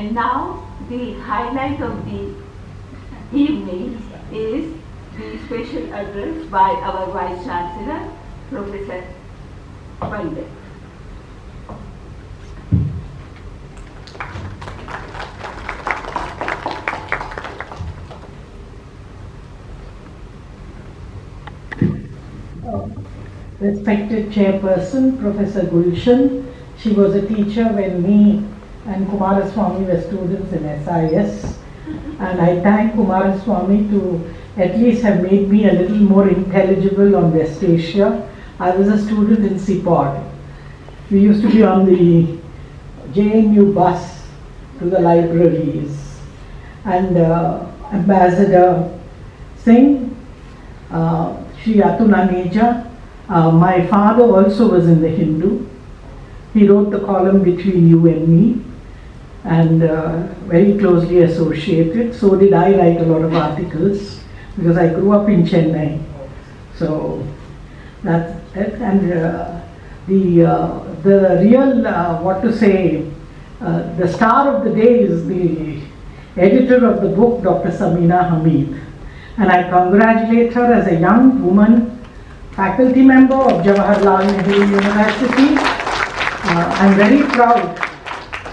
And now the highlight of the evening is the special address by our Vice Chancellor, Professor Pandit. Respected Chairperson, Professor Gulshan, she was a teacher when me and Kumar were students in SIS, and I thank Kumar to at least have made me a little more intelligible on West Asia. I was a student in CPOD. We used to be on the JNU bus to the libraries, and Ambassador Singh, Shri Atul Aneja. My father also was in the Hindu. He wrote the column Between You and Me, and very closely associated. So did I write a lot of articles because I grew up in Chennai. So that's it. And the real, the star of the day is the editor of the book, Dr. Sameena, Hameed. And I congratulate her as a young woman, faculty member of Jawaharlal Nehru University. I'm very proud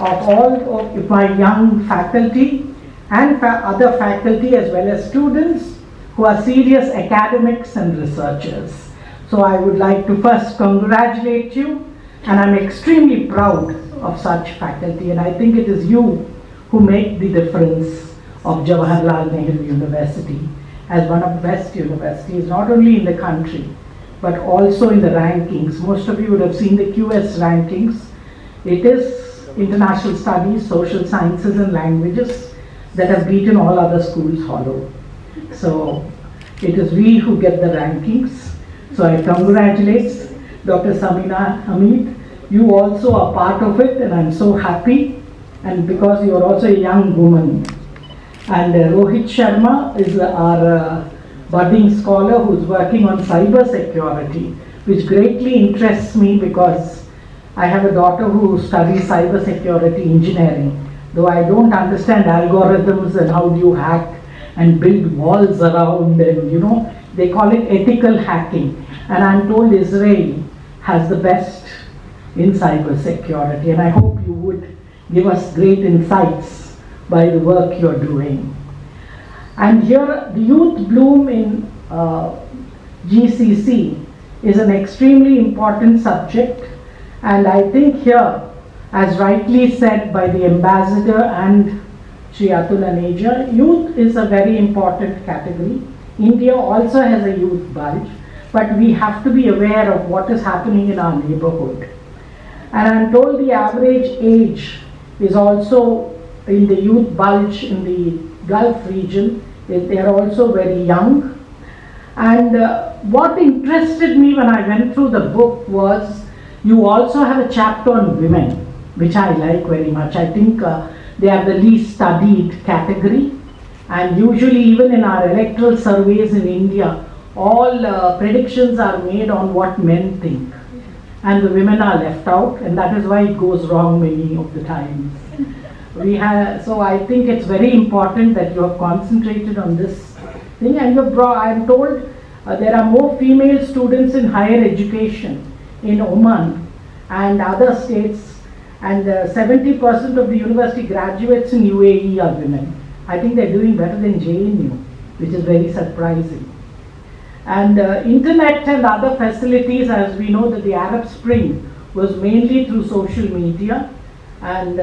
of all of my young faculty and other faculty as well as students who are serious academics and researchers. So I would like to first congratulate you, and I'm extremely proud of such faculty, and I think it is you who make the difference of Jawaharlal Nehru University as one of the best universities, not only in the country, but also in the rankings. Most of you would have seen the QS rankings. It is international studies, social sciences and languages that have beaten all other schools hollow. So it is we who get the rankings. So I congratulate Dr. Sameena, Hameed. You also are part of it, and I'm so happy. And because you are also a young woman. And Rohit Sharma is our budding scholar who's working on cyber security, which greatly interests me because I have a daughter who studies cyber security engineering. Though I don't understand algorithms and how do you hack and build walls around, and they call it ethical hacking. And I'm told Israel has the best in cyber security, and I hope you would give us great insights by the work you're doing. And here, the youth bloom in GCC is an extremely important subject, and I think here, as rightly said by the ambassador and Shri Atul Aneja, youth is a very important category. India also has a youth bulge, but we have to be aware of what is happening in our neighborhood. And I'm told the average age is also in the youth bulge in the Gulf region. They are also very young. And what interested me when I went through the book was you also have a chapter on women, which I like very much. I think they are the least studied category. And usually even in our electoral surveys in India, all predictions are made on what men think. And the women are left out, and that is why it goes wrong many of the times. So I think it's very important that you have concentrated on this thing, and I'm told there are more female students in higher education in Oman and other states, and 70% of the university graduates in UAE are women. I think they're doing better than JNU, which is very surprising. And internet and other facilities, as we know that the Arab Spring was mainly through social media, and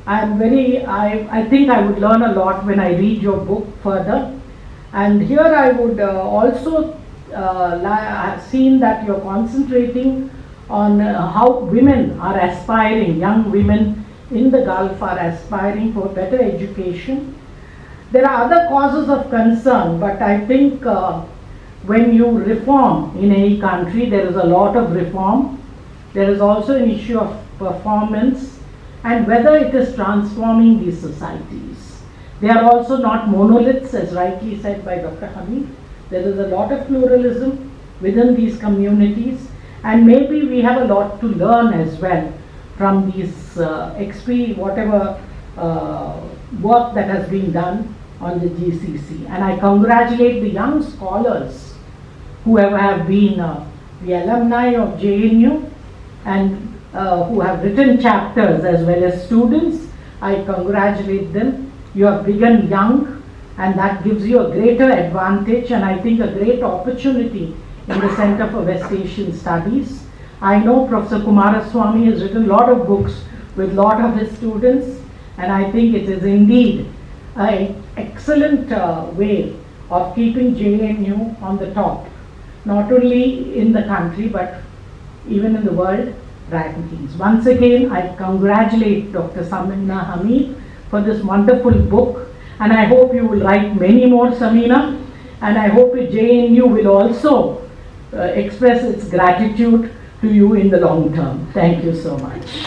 I think I would learn a lot when I read your book further. And here I would also seen that you're concentrating on how women are aspiring, young women in the Gulf are aspiring for better education. There are other causes of concern, but I think when you reform in any country, there is a lot of reform. There is also an issue of performance and whether it is transforming these societies. They are also not monoliths, as rightly said by Dr. Hameed. There is a lot of pluralism within these communities, and maybe we have a lot to learn as well from these whatever work that has been done on the GCC. And I congratulate the young scholars who have been the alumni of JNU and who have written chapters as well as students. I congratulate them. You have begun young, and that gives you a greater advantage and I think a great opportunity in the Center for West Asian Studies. I know Professor Kumar has written a lot of books with a lot of his students, and I think it is indeed an excellent way of keeping JNU on the top, not only in the country but even in the world rankings. Once again, I congratulate Dr. Sameena Hameed for this wonderful book, and I hope you will write many more, Sameena, and I hope JNU will also express its gratitude to you in the long term. Thank you so much.